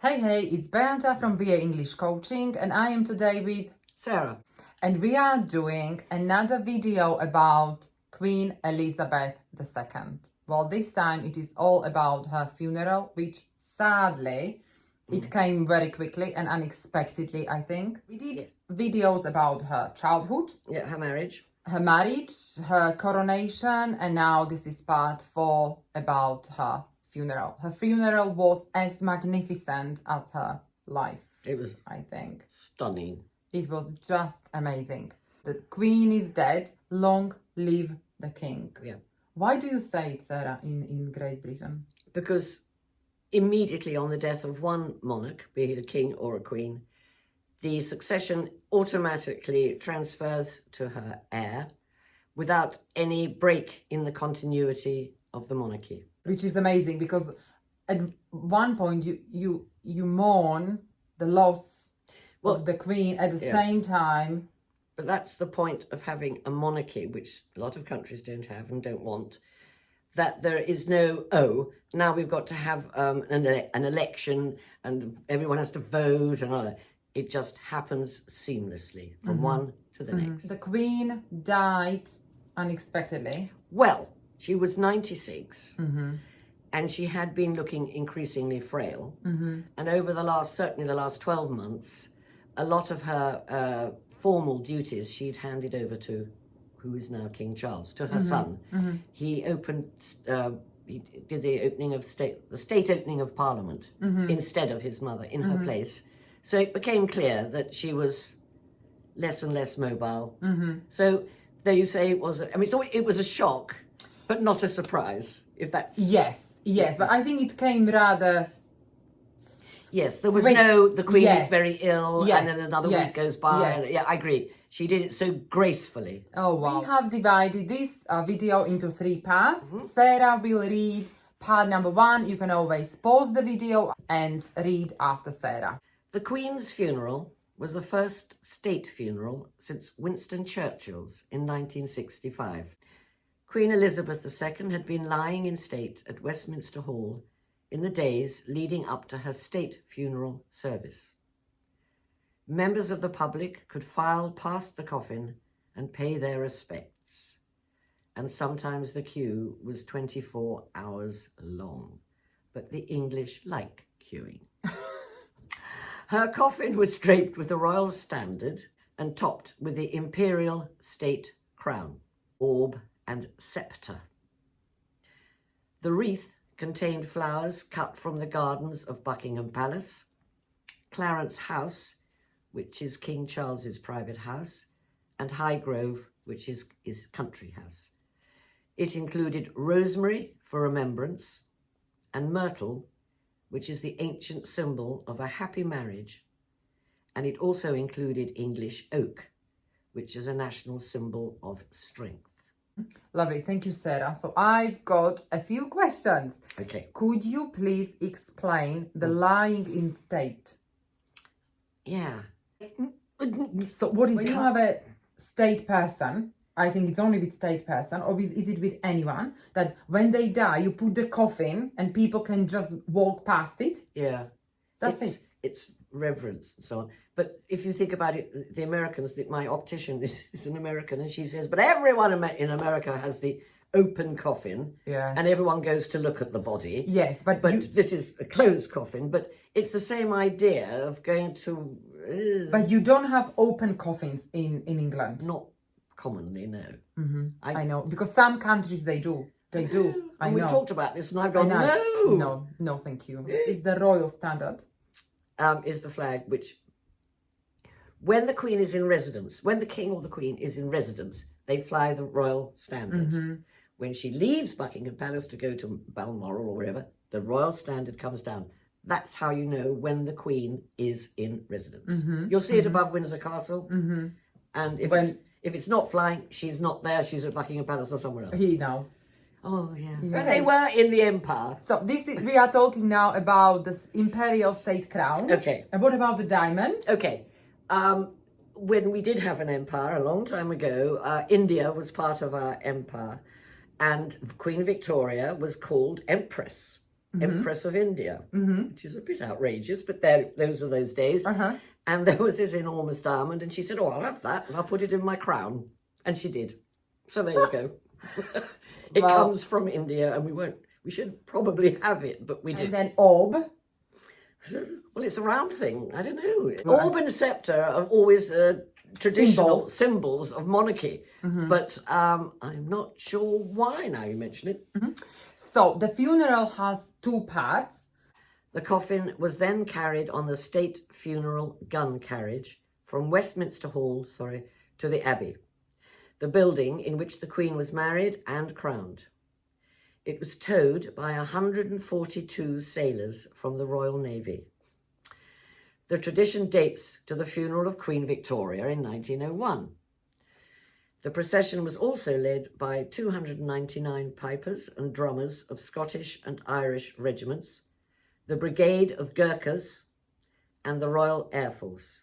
Hey, it's Beata from BA English Coaching, and I am today with Sarah. and we are doing another video about Queen Elizabeth II. Well, this time it is all about her funeral, which sadly it came very quickly and unexpectedly, I think. We did videos about her childhood, Her marriage. her marriage, her coronation, and now this is part 4 about her funeral. Her funeral was as magnificent as her life. It was I think. stunning. It was just amazing. The Queen is dead. Long live the King. Yeah. Why do you say it, Sarah, in Great Britain? Because immediately on the death of one monarch, be it a king or a queen, the succession automatically transfers to her heir without any break in the continuity of the monarchy. Which is amazing because at one point you mourn the loss of the Queen at the same time. But that's the point of having a monarchy, which a lot of countries don't have and don't want, that there is no, now we've got to have an election and everyone has to vote and all that. It just happens seamlessly from one to the next. The Queen died unexpectedly. Well, she was 96 and she had been looking increasingly frail. And over certainly the last 12 months, a lot of her formal duties she'd handed over to who is now King Charles, to her son. He he did the state opening of Parliament instead of his mother in her place. So it became clear that she was less and less mobile. So there you say it was, it was a shock, but not a surprise, if that's... Yes, but I think it came rather... Yes, there was the Queen is very ill, and then another week goes by. And, I agree. She did it so gracefully. Oh, wow. We have divided this video into 3 parts. Sarah will read part number 1. You can always pause the video and read after Sarah. The Queen's funeral was the first state funeral since Winston Churchill's in 1965. Queen Elizabeth II had been lying in state at Westminster Hall in the days leading up to her state funeral service. Members of the public could file past the coffin and pay their respects, and sometimes the queue was 24 hours long, but the English like queuing. Her coffin was draped with the royal standard and topped with the imperial state crown, orb and sceptre. The wreath contained flowers cut from the gardens of Buckingham Palace, Clarence House, which is King Charles's private house, and Highgrove, which is his country house. It included rosemary for remembrance and myrtle, which is the ancient symbol of a happy marriage, and it also included English oak, which is a national symbol of strength. Lovely, thank you, Sarah. So I've got a few questions. Okay. Could you please explain the lying in state? Yeah. So what is when you have a state person, I think it's only with state person, or is it with anyone, that when they die, you put the coffin and people can just walk past it? Yeah. That's it. It's reverence and so on. But if you think about it, the Americans, my optician is an American, and she says, but everyone in America has the open coffin, and everyone goes to look at the body. Yes, but this is a closed coffin, but it's the same idea of going to... But you don't have open coffins in England? Not commonly, no. I know, because some countries they do. They do. I know. We've talked about this and I've gone, no. No, thank you. It's the royal standard. Is the flag, which... When the Queen is in residence, when the King or the Queen is in residence, they fly the royal standard. When she leaves Buckingham Palace to go to Balmoral or wherever, the royal standard comes down. That's how you know when the Queen is in residence. You'll see it above Windsor Castle. And if it's not flying, she's not there. She's at Buckingham Palace or somewhere else. No. Oh, yeah. But they were in the Empire. So we are talking now about the imperial state crown. Okay. And what about the diamond? Okay. When we did have an empire a long time ago, India was part of our empire, and Queen Victoria was called Empress. Empress of India, which is a bit outrageous, but those were those days. Uh-huh. And there was this enormous diamond, and she said, "Oh, I'll have that, and I'll put it in my crown." And she did. So there you go. It Well- comes from India, and we should probably have it, but we And did. then orb. Well, it's a round thing. I don't know. Orb and scepter are always traditional symbols of monarchy, but I'm not sure why now you mention it. So the funeral has two parts. The coffin was then carried on the state funeral gun carriage from Westminster Hall, to the Abbey, the building in which the Queen was married and crowned. It was towed by 142 sailors from the Royal Navy. The tradition dates to the funeral of Queen Victoria in 1901. The procession was also led by 299 pipers and drummers of Scottish and Irish regiments, the Brigade of Gurkhas, and the Royal Air Force.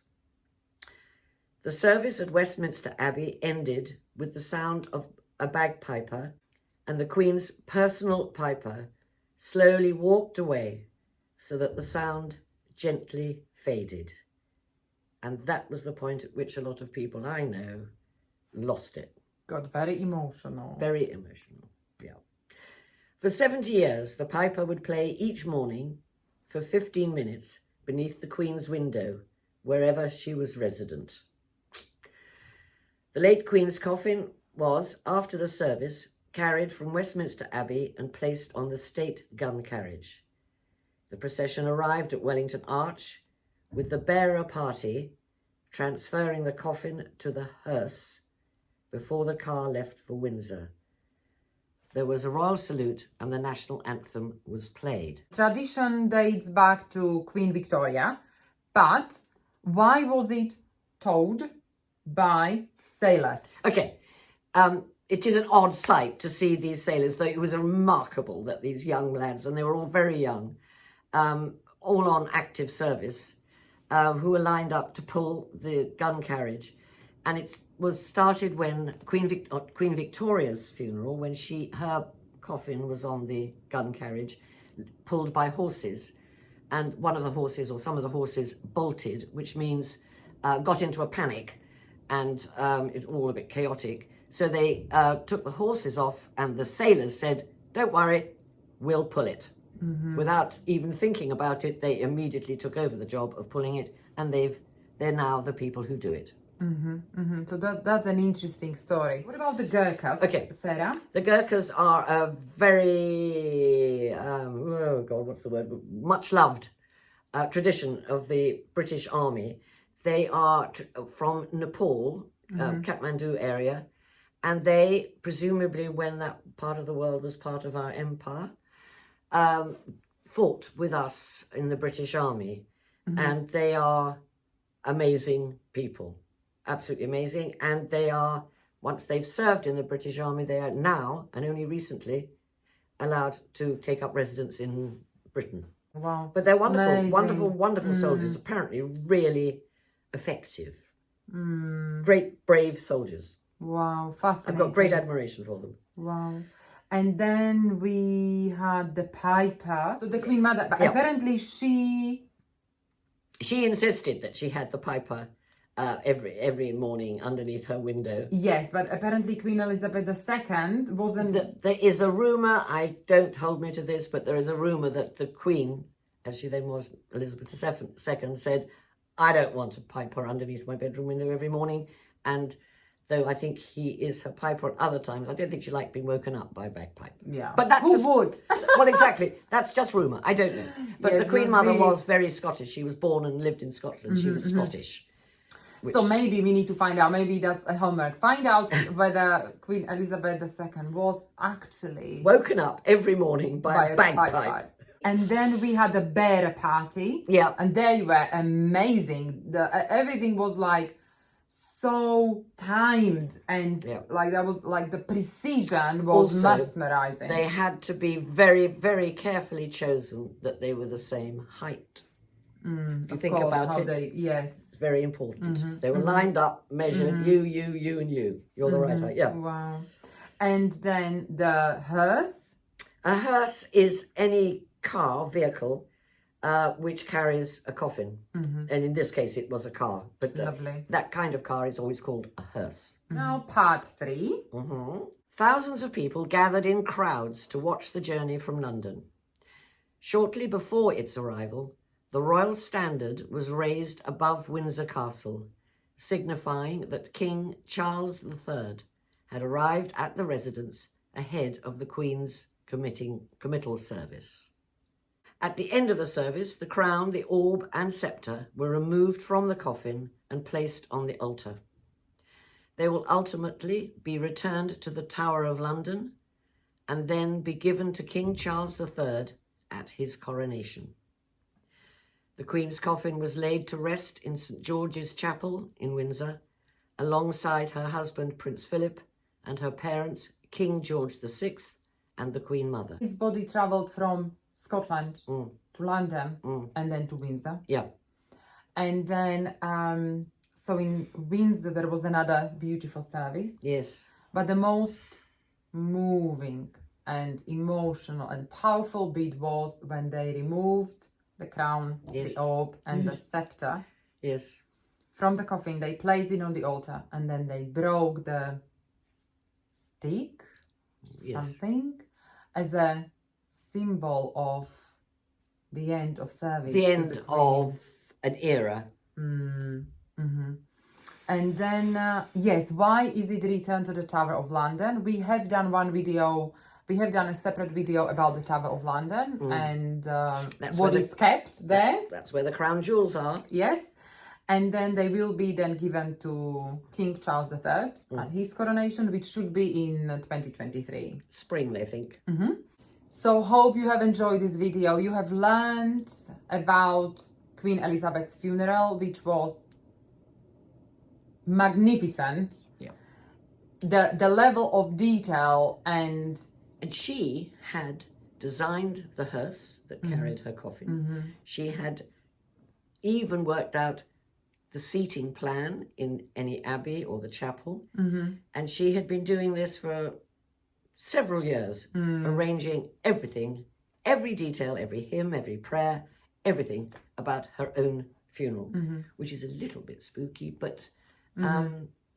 The service at Westminster Abbey ended with the sound of a bagpiper, and the Queen's personal piper slowly walked away so that the sound gently faded. And that was the point at which a lot of people I know lost it. Got very emotional. Very emotional, yeah. For 70 years, the piper would play each morning for 15 minutes beneath the Queen's window, wherever she was resident. The late Queen's coffin was, after the service, carried from Westminster Abbey and placed on the state gun carriage. The procession arrived at Wellington Arch, with the bearer party transferring the coffin to the hearse before the car left for Windsor. There was a royal salute and the national anthem was played. Tradition dates back to Queen Victoria, but why was it towed by sailors? Okay, it is an odd sight to see these sailors, though it was remarkable that these young lads, and they were all very young, all on active service, who were lined up to pull the gun carriage. And it was started when Queen Victoria's funeral, when her coffin was on the gun carriage, pulled by horses. And one of the horses, or some of the horses, bolted, which means got into a panic, and it's all a bit chaotic. So they took the horses off, and the sailors said, "Don't worry, we'll pull it." Without even thinking about it, they immediately took over the job of pulling it, and they're now the people who do it. So that's an interesting story. What about the Gurkhas, Okay. Sarah? The Gurkhas are a very, much loved tradition of the British Army. They are from Nepal, Kathmandu area, and they, presumably when that part of the world was part of our empire, fought with us in the British Army. And they are amazing people. Absolutely amazing. And they are, once they've served in the British Army, they are now, and only recently, allowed to take up residence in Britain. Wow. But they're wonderful, Amazing. wonderful soldiers. Apparently really effective. Great, brave soldiers. Wow, fascinating. I've got great admiration for them. Wow. And then we had the piper. So the Queen Mother, but Yeah. apparently she insisted that she had the piper every morning underneath her window. Yes, but apparently Queen Elizabeth II wasn't... There is a rumour, I don't hold me to this, but there is a rumour that the Queen, as she then was Elizabeth II, said, "I don't want a piper underneath my bedroom window every morning." And though I think he is her piper at other times, I don't think she liked being woken up by a bagpipe. Yeah. But that's Who would? Well, exactly. That's just rumour. I don't know. But Yes, the Queen was Mother the- was very Scottish. She was born and lived in Scotland. She was Scottish. So maybe we need to find out, maybe that's a homework. Find out whether Queen Elizabeth II was actually... Woken up every morning by a bagpipe. And then we had the bearer party. Yeah. And they were amazing. Everything was like so timed, and Yeah. like that was like the precision was Also, mesmerizing. They had to be very, very carefully chosen that they were the same height. If you think about it, yes. it's very important. They were lined up, measured, you, and you. You're the right height, yeah. Wow. And then the hearse. A hearse is any vehicle, which carries a coffin. And in this case, it was a car. But Lovely. that kind of car is always called a hearse. Now, part 3. Thousands of people gathered in crowds to watch the journey from London. Shortly before its arrival, the royal standard was raised above Windsor Castle, signifying that King Charles III had arrived at the residence ahead of the Queen's committal service. At the end of the service, the crown, the orb and sceptre were removed from the coffin and placed on the altar. They will ultimately be returned to the Tower of London and then be given to King Charles III at his coronation. The Queen's coffin was laid to rest in St George's Chapel in Windsor, alongside her husband Prince Philip and her parents King George VI and the Queen Mother. His body travelled from Scotland to London and then to Windsor. Yeah. And then, so in Windsor there was another beautiful service. Yes. But the most moving and emotional and powerful bit was when they removed the crown, Yes. the orb and the sceptre Yes. from the coffin. They placed it on the altar and then they broke the stick, Yes. something, as a symbol of the end of service. The to end the Queen. of an era. And then, yes, why is it returned to the Tower of London? We have done one video, we have done a separate video about the Tower of London and what is kept there. That's where the crown jewels are. Yes. And then they will be then given to King Charles III at his coronation, which should be in 2023. Spring, they think. So hope you have enjoyed this video. You have learned about Queen Elizabeth's funeral, which was magnificent. Yeah. The level of detail and she had designed the hearse that carried her coffin. She had even worked out the seating plan in any abbey or the chapel. And she had been doing this for several years, arranging everything, every detail, every hymn, every prayer, everything about her own funeral, which is a little bit spooky, but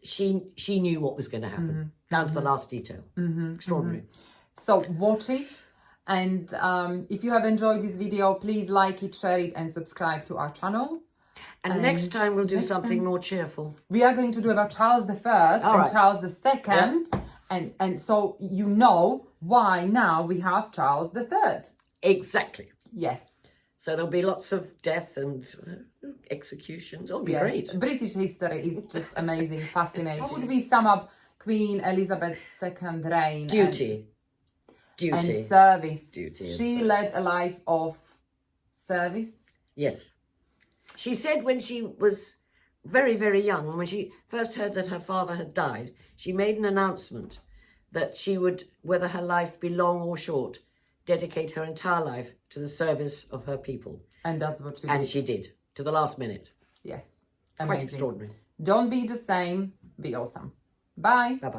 she knew what was going to happen, down to the last detail. Extraordinary. so watch it. And if you have enjoyed this video, please like it, share it and subscribe to our channel. And next time we'll do something more cheerful. We are going to do about Charles I and Charles II. Yeah. And so you know why now we have Charles III. Exactly. Yes. So there'll be lots of death and executions. It'll be great. British history is just amazing, fascinating. How would we sum up Queen Elizabeth's second reign? Duty. And service. Duty she led a life of service. Yes. She said when she was very, very young, when she first heard that her father had died, she made an announcement that she would, whether her life be long or short, dedicate her entire life to the service of her people. And that's what she did. And she did, to the last minute. Yes. Amazing. Quite extraordinary. Don't be the same, be awesome. Bye. Bye-bye.